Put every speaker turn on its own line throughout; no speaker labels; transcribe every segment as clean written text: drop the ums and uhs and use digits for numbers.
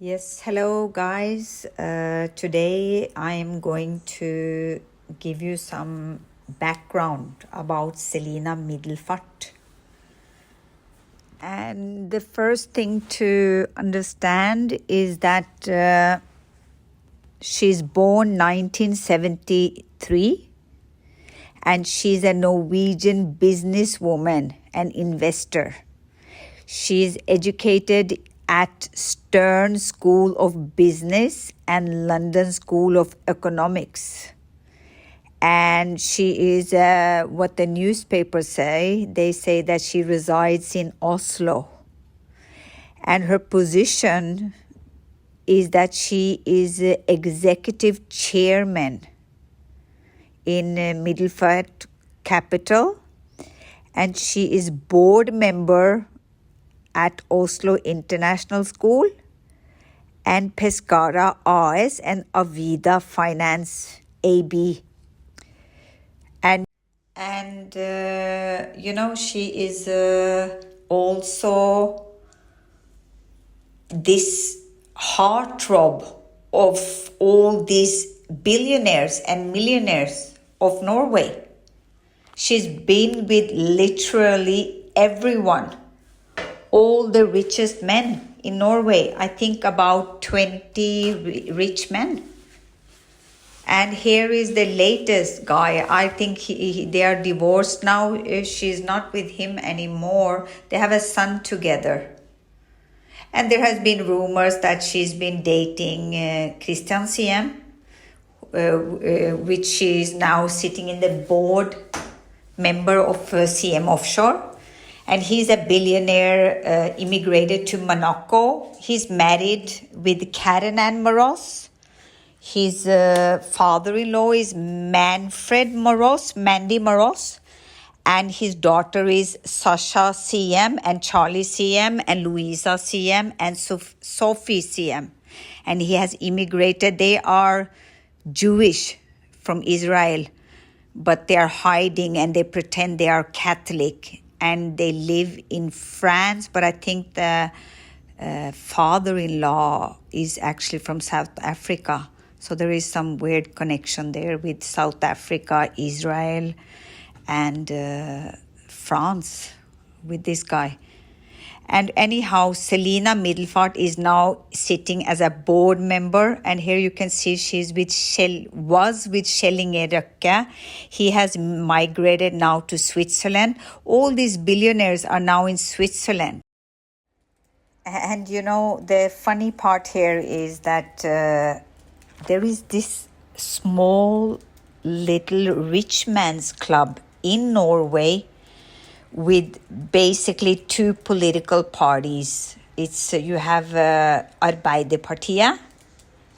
Yes, hello guys. Today I am going to give you some background about Celina Midelfart. And the first thing to understand is that she's born 1973 and she's a Norwegian businesswoman and investor. She's educated at Stern School of Business and London School of Economics. And she is what the newspapers say. They say that she resides in Oslo. And her position is that she is executive chairman in Midelfart Capital. And she is board member at Oslo International School and Pescara AS and Avida Finance AB. And she is also this heartthrob of all these billionaires and millionaires of Norway. She's been with literally everyone. All the richest men in Norway, I think about 20 rich men. And here is the latest guy. I think they are divorced now. She's not with him anymore. They have a son together. And there has been rumors that she's been dating Christian Siem, which she is now sitting in the board member of Siem Offshore. And he's a billionaire, immigrated to Monaco. He's married with Karen and Moros. His father-in-law is Mandy Moros. And his daughter is Sasha Siem and Charlie Siem and Louisa Siem and Sophie Siem. And he has immigrated. They are Jewish from Israel, but they are hiding and they pretend they are Catholic. And they live in France, but I think the father-in-law is actually from South Africa. So there is some weird connection there with South Africa, Israel, and France with this guy. And anyhow, Celina Midelfart is now sitting as a board member. And here you can see she's was with Kjell Inge Røkke. He has migrated now to Switzerland. All these billionaires are now in Switzerland. And the funny part here is that there is this small little rich man's club in Norway with basically two political parties. It's you have Arbeiderpartiet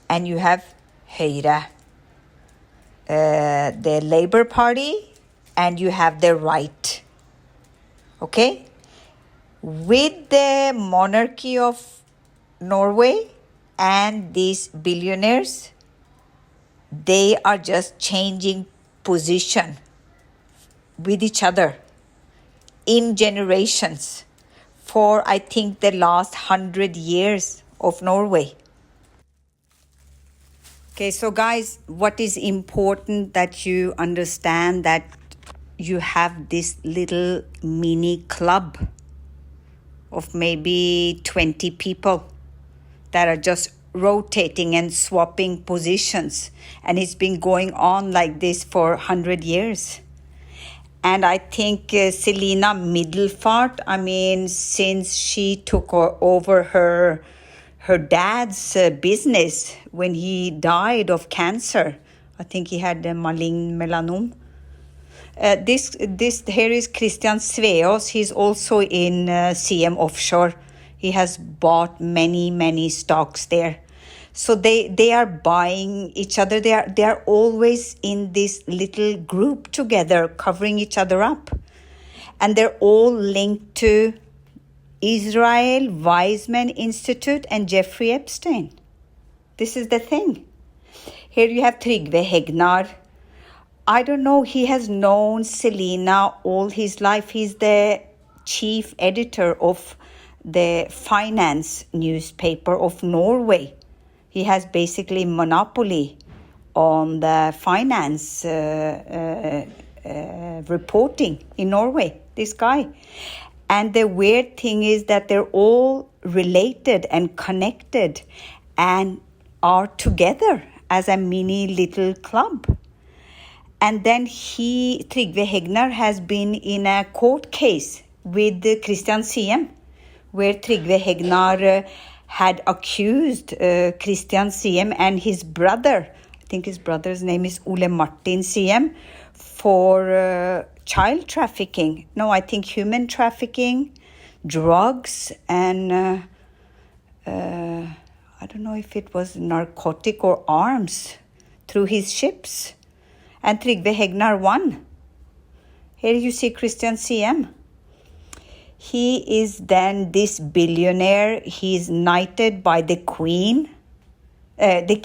and you have Høyre, the Labour Party, and you have the right. Okay? With the monarchy of Norway and these billionaires, they are just changing position with each other in generations for, I think, the last 100 years of Norway. Okay, so guys, what is important that you understand that you have this little mini club of maybe 20 people that are just rotating and swapping positions. And it's been going on like this for 100 years. And I think Celina Midelfart, since she took over her dad's business when he died of cancer, I think he had melanom. This here is Christian Sveås. He's also in CM Offshore. He has bought many stocks there. So they are buying each other. They are always in this little group together, covering each other up. And they're all linked to Israel Weizmann Institute and Jeffrey Epstein. This is the thing. Here you have Trygve Hegnar. I don't know, he has known Celina all his life. He's the chief editor of the finance newspaper of Norway. He has basically monopoly on the finance reporting in Norway, this guy. And the weird thing is that they're all related and connected and are together as a mini little club. And then Trygve Hegnar has been in a court case with Christian Siem, where Trygve Hegnar had accused Christian Siem and his brother, I think his brother's name is Ole Martin Siem, for child trafficking. No, I think human trafficking, drugs, and I don't know if it was narcotic or arms through his ships. And Trygve Hegnar won. Here you see Christian Siem. He is then this billionaire. He's knighted by the king, by the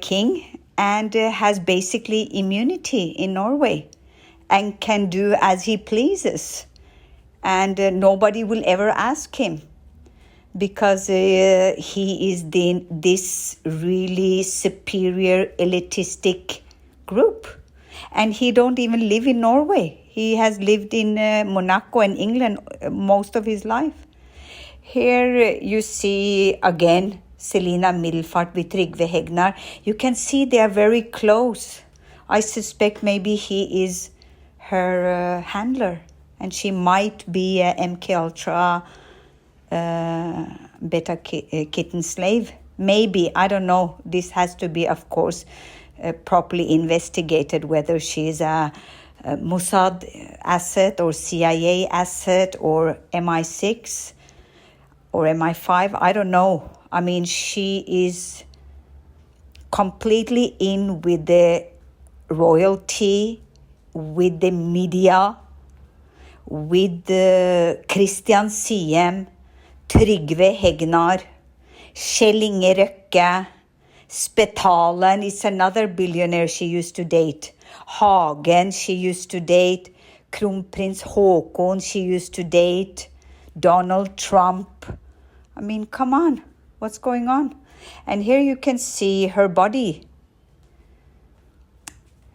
king, and has basically immunity in Norway and can do as he pleases. And nobody will ever ask him because he is this really superior elitistic group. And he don't even live in Norway. He has lived in Monaco and England most of his life. Here you see again Celina Midelfart with Trygve Hegnar. You can see they are very close. I suspect maybe he is her handler, and she might be a MK Ultra beta kitten slave. Maybe, I don't know. This has to be, of course, properly investigated, whether she is a Mossad asset or CIA asset or MI6 or MI5. I don't know. I mean, she is completely in with the royalty, with the media, with the Christian Siem, Trygve Hegnar, Kjell Inge Røkke, Spetalen is another billionaire she used to date. Hagen she used to date. Kronprins Haakon she used to date. Donald Trump. I mean, come on. What's going on? And here you can see her body.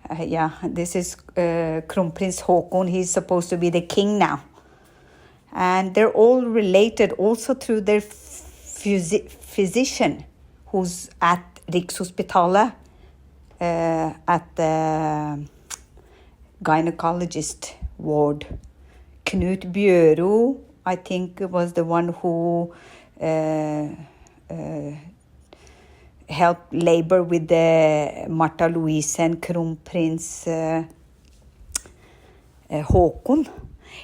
This is Kronprins Haakon. He's supposed to be the king now. And they're all related also through their physician who's at Rikshospitalet, at the gynecologist ward. Knut Bjøro, I think, was the one who helped labor with the Martha Louise and Kronprins Haakon.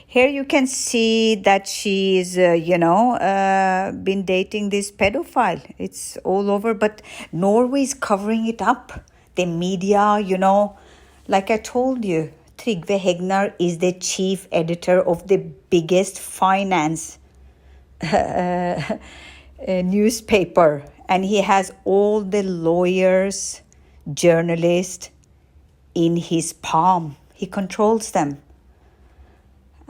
Here you can see that she's, been dating this pedophile. It's all over, but Norway is covering it up. The media, like I told you, Trygve Hegnar is the chief editor of the biggest finance newspaper. And he has all the lawyers, journalists in his palm. He controls them.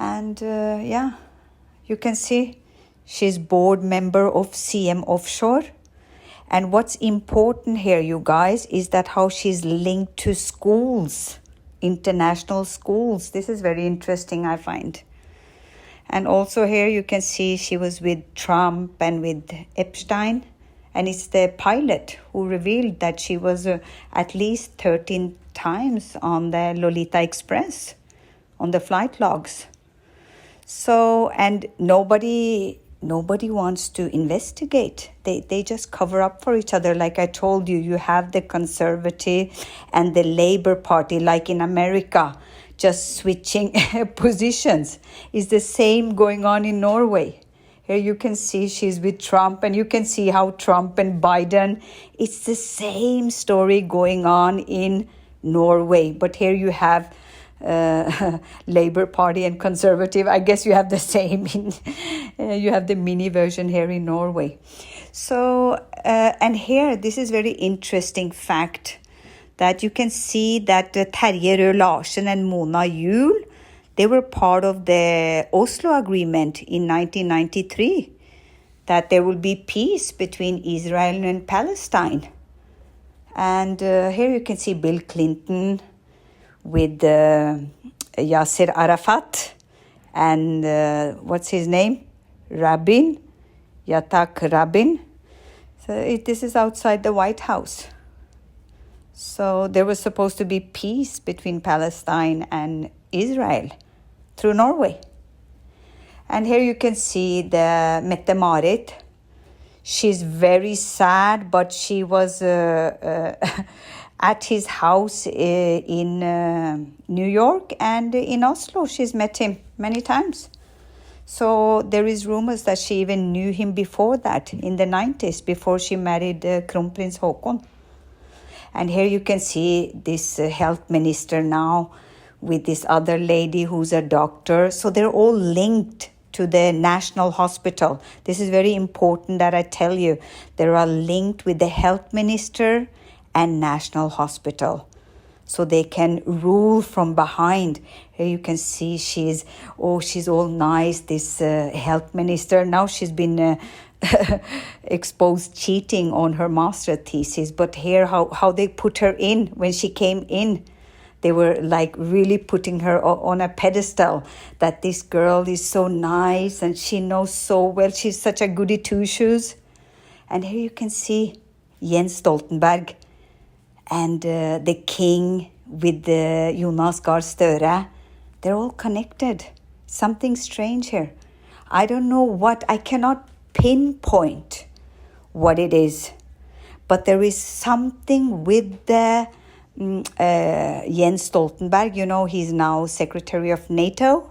And you can see she's board member of CM Offshore. And what's important here, you guys, is that how she's linked to schools, international schools. This is very interesting, I find. And also here you can see she was with Trump and with Epstein. And it's the pilot who revealed that she was at least 13 times on the Lolita Express, on the flight logs. So, and nobody wants to investigate. They just cover up for each other. Like I told you, you have the Conservative and the Labour Party, like in America, just switching positions. It's the same going on in Norway. Here you can see she's with Trump, and you can see how Trump and Biden, it's the same story going on in Norway. But here you have Labour Party and Conservative. I guess you have the same you have the mini version here in Norway. So and here, this is very interesting fact, that you can see that Terje Rød Larsen and Mona Juel, They were part of the Oslo Agreement in 1993, that there will be peace between Israel and Palestine. And here you can see Bill Clinton with Yasser Arafat and what's his name? Yitzhak Rabin. So this is outside the White House. So there was supposed to be peace between Palestine and Israel through Norway. And here you can see the Mette Marit. She's very sad, but she was at his house in New York and in Oslo. She's met him many times. So there is rumors that she even knew him before that, in the 90s, before she married Kronprins Haakon. And here you can see this health minister now with this other lady who's a doctor. So they're all linked to the national hospital. This is very important that I tell you. They are linked with the health minister and national hospital, so they can rule from behind. Here you can see she's all nice, this health minister. Now she's been exposed cheating on her master thesis. But here how they put her in when she came in. They were like really putting her on a pedestal, that this girl is so nice and she knows so well. She's such a goody two-shoes. And here you can see Jens Stoltenberg and the king with Jonas Gahr Støre. They're all connected. Something strange here. I don't know what, I cannot pinpoint what it is. But there is something with the Jens Stoltenberg, you know, he's now Secretary of NATO,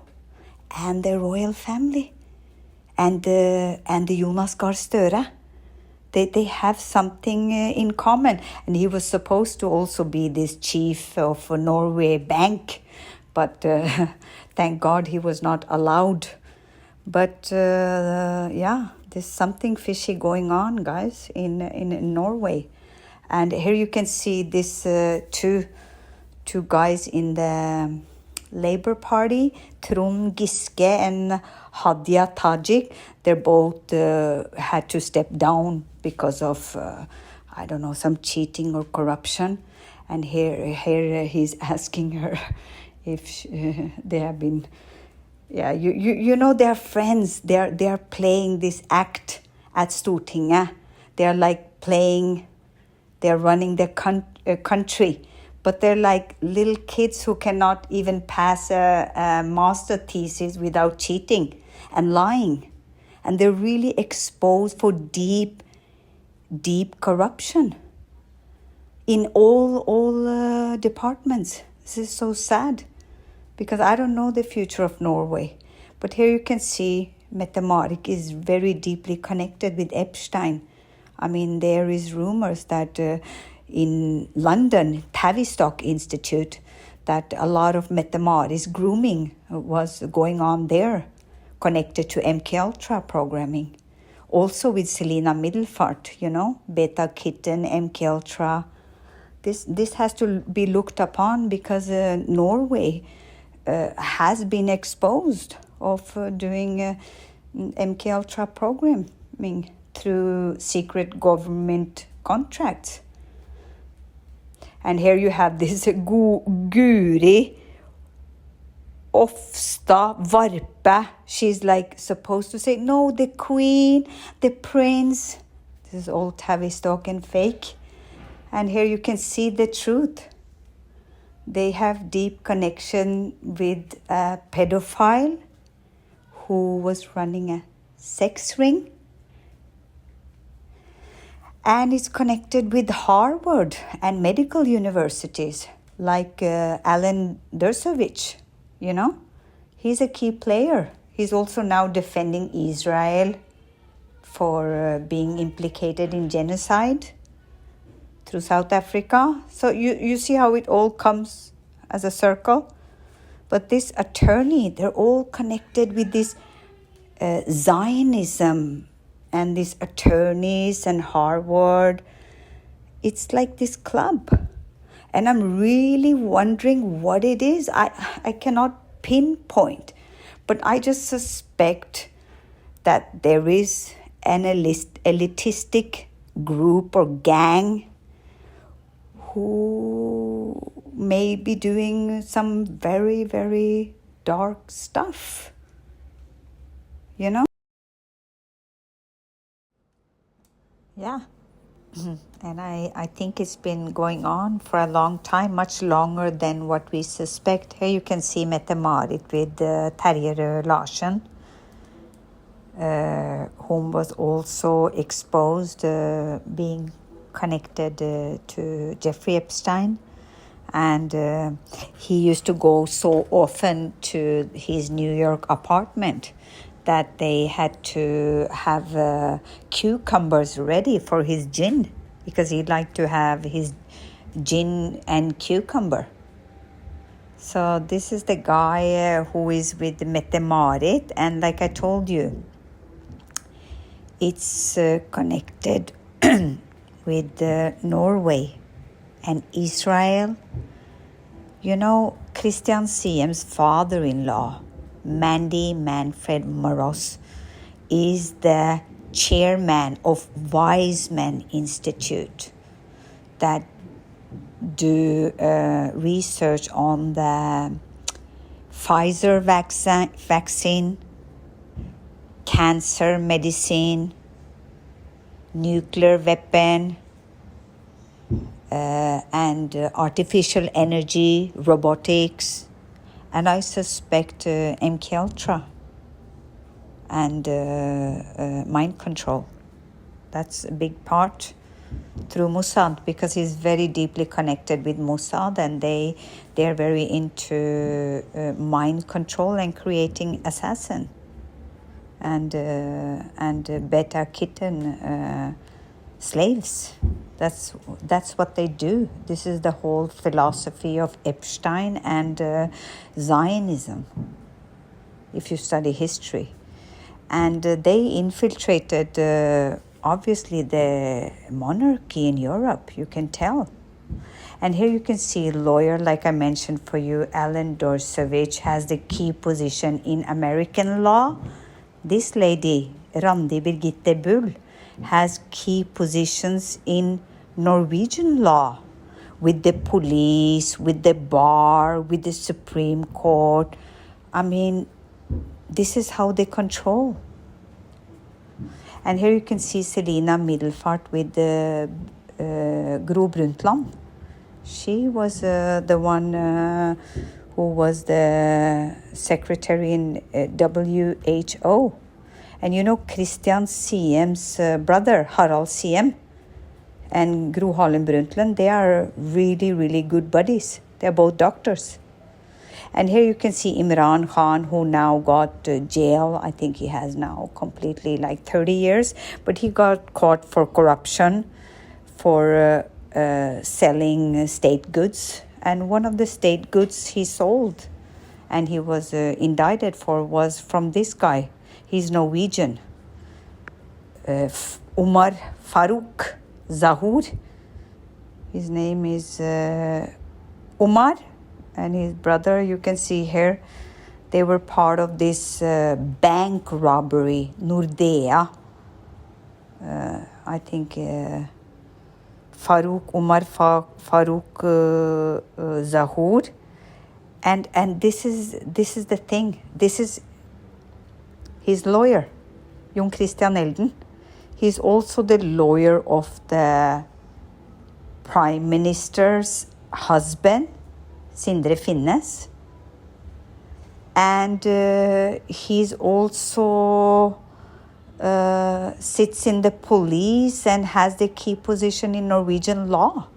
and the royal family, and the Jonas Gahr Støre. They have something in common. And he was supposed to also be this chief of Norway Bank, but thank God he was not allowed. But yeah, there's something fishy going on, guys, in Norway. And here you can see this two guys in the Labour Party, Trond Giske and Hadia Tajik. They both had to step down because of, I don't know, some cheating or corruption. And here he's asking her if they have been, yeah, you know, they're friends. They are playing this act at Stortinget. They are like playing. They're running their country, but they're like little kids who cannot even pass a master thesis without cheating and lying. And they're really exposed for deep corruption in all departments. This is so sad, because I don't know the future of Norway. But here you can see Mette Marit is very deeply connected with Epstein. I mean, there is rumors that in London, Tavistock Institute, that a lot of Mette Marit's grooming was going on there, connected to MKUltra programming. Also with Celina Midelfart, you know, Beta Kitten, MKUltra. This has to be looked upon, because Norway has been exposed of doing MKUltra programming through secret government contracts. And here you have this Guri Ofstad Varpe. She's like supposed to say, no, the queen, the prince. This is all Tavistock and fake. And here you can see the truth. They have deep connection with a pedophile who was running a sex ring. And it's connected with Harvard and medical universities, like Alan Dershowitz, you know. He's a key player. He's also now defending Israel for being implicated in genocide through South Africa. So you see how it all comes as a circle. But this attorney, they're all connected with this Zionism, and these attorneys and Harvard. It's like this club. And I'm really wondering what it is. I cannot pinpoint, but I just suspect that there is an elitistic group or gang who may be doing some very, very dark stuff, you know? Yeah. And I think it's been going on for a long time, much longer than what we suspect. Here you can see Mette Marit with Terje Larsen, whom was also exposed being connected to Jeffrey Epstein. And he used to go so often to his New York apartment that they had to have cucumbers ready for his gin, because he'd like to have his gin and cucumber. So this is the guy who is with Mette Marit, and like I told you, it's connected with Norway and Israel. You know, Christian Siem's father-in-law, Mandy Manfred Moros, is the chairman of Wise Men Institute that do research on the Pfizer vaccine, cancer medicine, nuclear weapon, and artificial energy, robotics, and I suspect MK Ultra and mind control. That's a big part through Mossad, because he's very deeply connected with Mossad, and they're very into mind control and creating assassin and beta kitten slaves. That's what they do. This is the whole philosophy of Epstein and Zionism, if you study history. And they infiltrated, obviously, the monarchy in Europe, you can tell. And here you can see a lawyer, like I mentioned for you, Alan Dorsovich, has the key position in American law. This lady, Randi Birgitte Bull, has key positions in Norwegian law, with the police, with the bar, with the Supreme Court. I mean, this is how they control. And here you can see Celina Midelfart with Gro Brundtland. She was the one who was the secretary in WHO. And you know, Christian Siem's brother, Harald Siem, and Gro Harlem Brundtland, they are really, really good buddies. They're both doctors. And here you can see Imran Khan, who now got jail. I think he has now completely like 30 years. But he got caught for corruption, for selling state goods. And one of the state goods he sold and he was indicted for was from this guy. He's Norwegian. Umar Faruk Zahur. His name is Umar, and his brother, you can see here, they were part of this bank robbery, Nordea. I think Umar Faruk Zahur. And this is the thing. This is his lawyer, Jon Christian Elden. He's also the lawyer of the Prime Minister's husband, Sindre Finnes. And he's also sits in the police and has the key position in Norwegian law.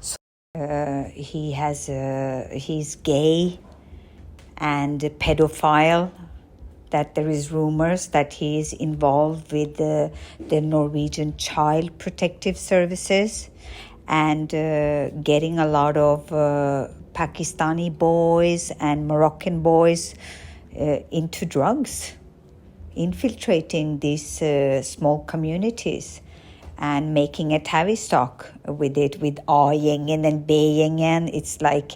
So he's gay and pedophile. That there is rumors that he is involved with the Norwegian Child Protective Services and getting a lot of Pakistani boys and Moroccan boys into drugs, infiltrating these small communities and making a Tavistock with it, with A-gjengen and B-gjengen. It's like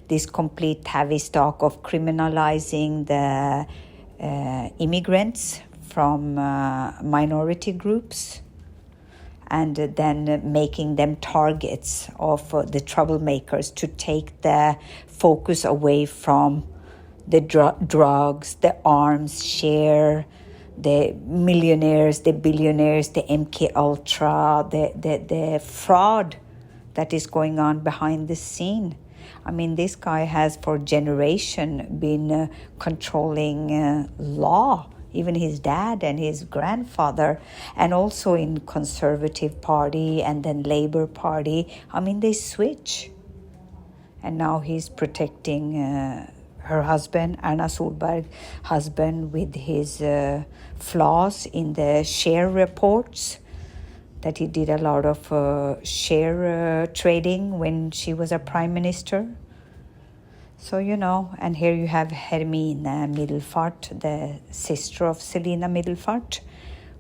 this complete Tavistock of criminalizing the immigrants from minority groups, and then making them targets of the troublemakers to take the focus away from the drugs, the arms share, the millionaires, the billionaires, the MK Ultra, the fraud that is going on behind the scene. I mean, this guy has for generation been controlling law, even his dad and his grandfather, and also in Conservative Party and then Labour Party. I mean, they switch. And now he's protecting her husband, Erna Solberg, husband, with his flaws in the share reports, that he did a lot of share trading when she was a prime minister. So, and here you have Hermine Midelfart, the sister of Celina Midelfart,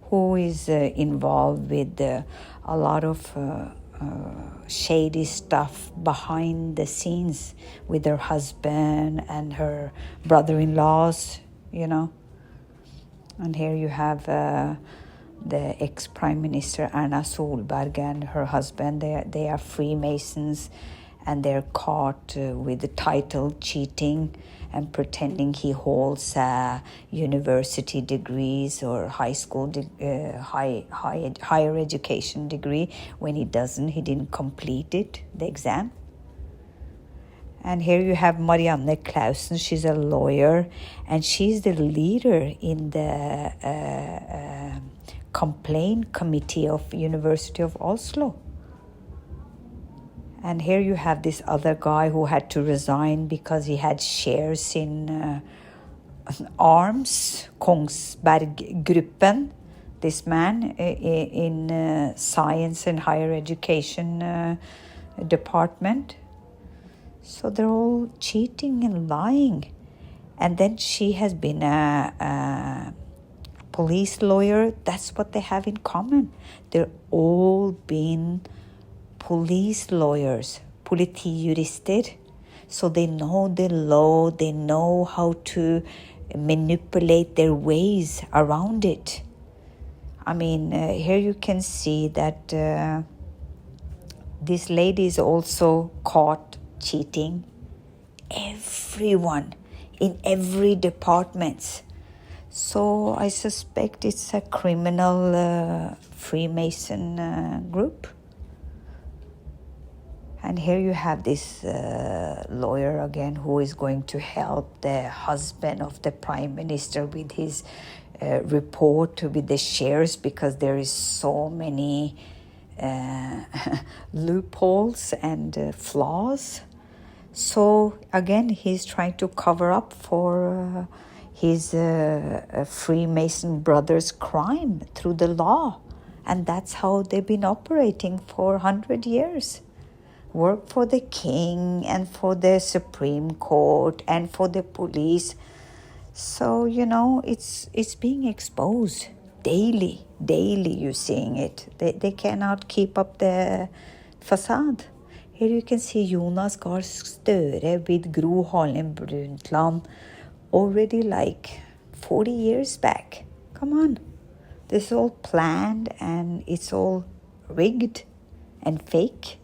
who is involved with a lot of shady stuff behind the scenes with her husband and her brother-in-laws, And here you have the ex-prime minister Erna Solberg and her husband. They are Freemasons, and they're caught with the title cheating and pretending he holds university degrees or high school higher education degree when he doesn't. He didn't complete it, the exam. And here you have Marianne Clausen. She's a lawyer, and she's the leader in the complaint committee of University of Oslo. And here you have this other guy who had to resign because he had shares in Arms, Kongsberg Gruppen, this man in science and higher education department. So they're all cheating and lying. And then she has been a police lawyer. That's what they have in common. They're all been police lawyers, politijurister. So they know the law, they know how to manipulate their ways around it. I mean, here you can see that this lady is also caught cheating. Everyone in every department. So I suspect it's a criminal Freemason group. And here you have this lawyer again who is going to help the husband of the prime minister with his report with the shares, because there is so many loopholes and flaws. So again, he's trying to cover up for his Freemason brother's crime through the law. And that's how they've been operating for 100 years. Work for the king and for the Supreme Court and for the police. So, it's being exposed daily you're seeing it. They cannot keep up the facade. Here you can see Jonas Gahr Støre with Gro Harlem Brundtland already like 40 years back. Come on. This is all planned and it's all rigged and fake.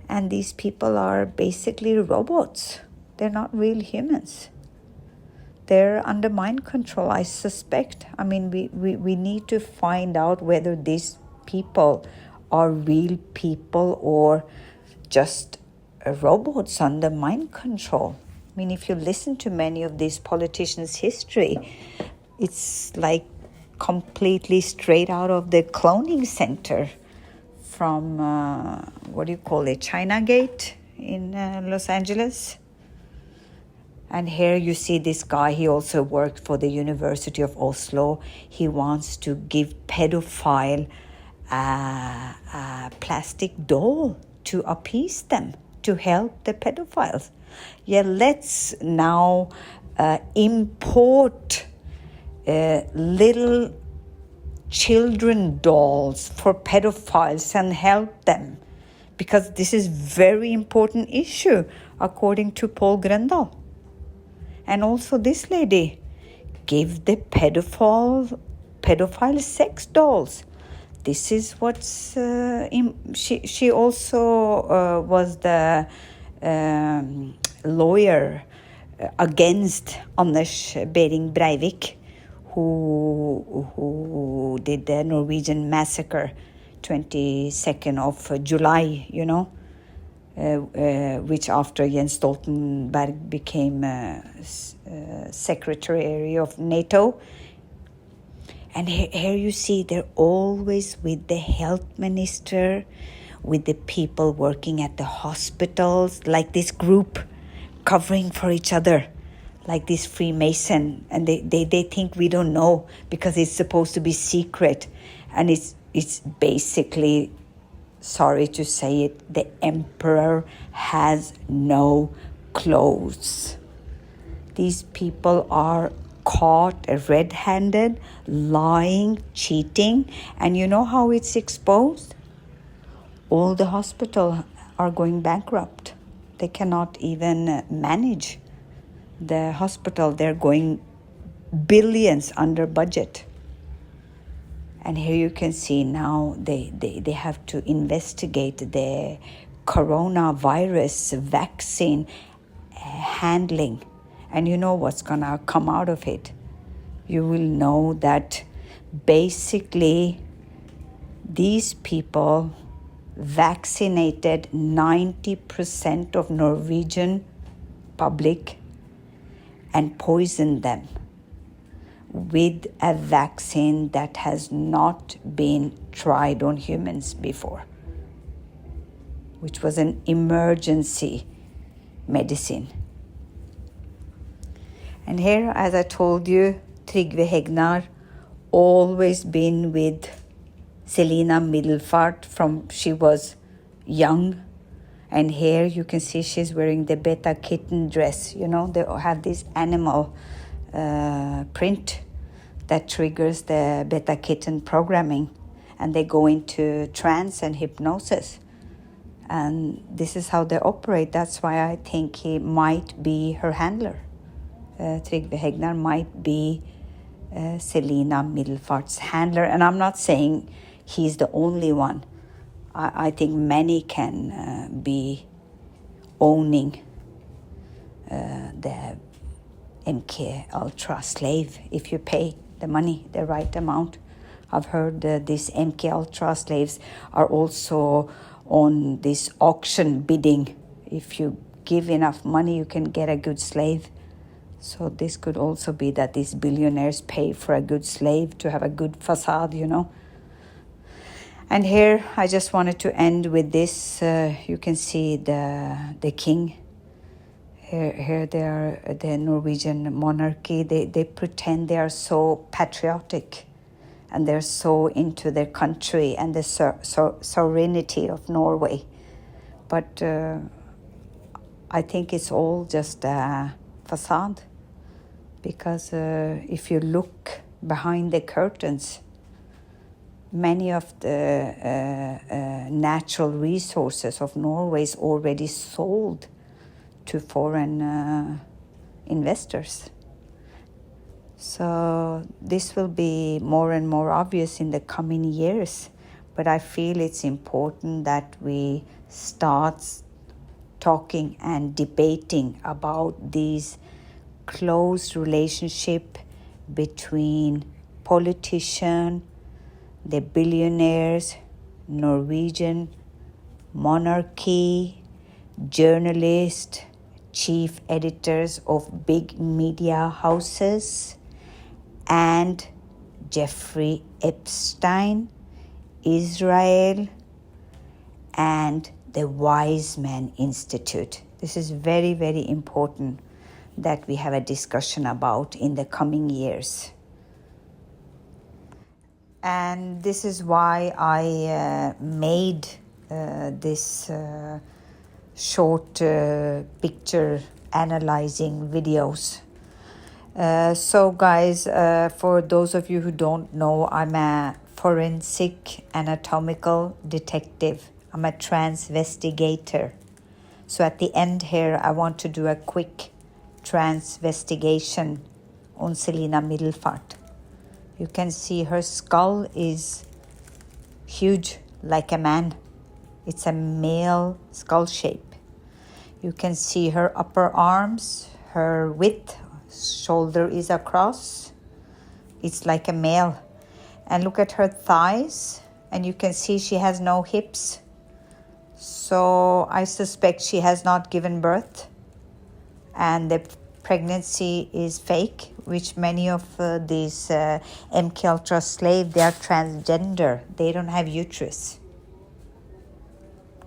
And these people are basically robots. They're not real humans. They're under mind control, I suspect. I mean, we need to find out whether these people are real people or just robots under mind control. I mean, if you listen to many of these politicians' history, it's like completely straight out of the cloning center from, China Gate in Los Angeles. And here you see this guy, he also worked for the University of Oslo. He wants to give pedophile a plastic doll to appease them, to help the pedophiles. Yeah, let's now import little children dolls for pedophiles and help them, because this is very important issue according to Paul Grøndal. And also this lady give the pedophile sex dolls. This is what's she also was the lawyer against Anders Behring Breivik, who did the Norwegian massacre 22nd of July, which after Jens Stoltenberg became Secretary of NATO. And here you see they're always with the health minister, with the people working at the hospitals, like this group covering for each other, like this Freemason. And they think we don't know because it's supposed to be secret. And it's basically, sorry to say it, the emperor has no clothes. These people are caught red-handed, lying, cheating, and you know how it's exposed? All the hospitals are going bankrupt. They cannot even manage the hospital. They're going billions under budget. And here you can see now they have to investigate the coronavirus vaccine handling. And you know what's going to come out of it. You will know that basically these people vaccinated 90% of Norwegian public and poisoned them with a vaccine that has not been tried on humans before, which was an emergency medicine. And here, as I told you, Trygve Hegnar always been with Celina Midelfart from she was young. And here you can see she's wearing the beta kitten dress. They have this animal print that triggers the beta kitten programming. And they go into trance and hypnosis. And this is how they operate. That's why I think he might be her handler. Trygve Hegnar might be Celina Midelfart's handler. And I'm not saying he's the only one. I think many can be owning the MK Ultra slave if you pay the money, the right amount. I've heard these MK Ultra slaves are also on this auction bidding. If you give enough money, you can get a good slave. So this could also be that these billionaires pay for a good slave to have a good facade, And here I just wanted to end with this. You can see the king. Here they are, the Norwegian monarchy. They pretend they are so patriotic. And they're so into their country and the sovereignty of Norway. But I think it's all just a facade. Because if you look behind the curtains, many of the natural resources of Norway is already sold to foreign investors. So this will be more and more obvious in the coming years. But I feel it's important that we start talking and debating about these close relationship between politicians, the billionaires, Norwegian monarchy, journalists, chief editors of big media houses, and Jeffrey Epstein, Israel, and the Wise Men Institute. This is very, very important that we have a discussion about in the coming years. And this is why I made this short picture analyzing videos. So guys, for those of you who don't know, I'm a forensic anatomical detective. I'm a transvestigator. So at the end here, I want to do a quick transvestigation on Celina Midelfart. You can see her skull is huge, like a man. It's a male skull shape. You can see her upper arms, her width, shoulder is across. It's like a male. And look at her thighs, and you can see she has no hips. So I suspect she has not given birth, and the pregnancy is fake, which many of these MK Ultra slaves, they are transgender. They don't have uterus.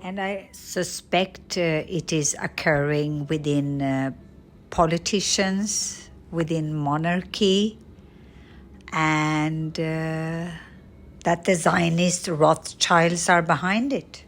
And I suspect it is occurring within politicians, within monarchy, and that the Zionist Rothschilds are behind it.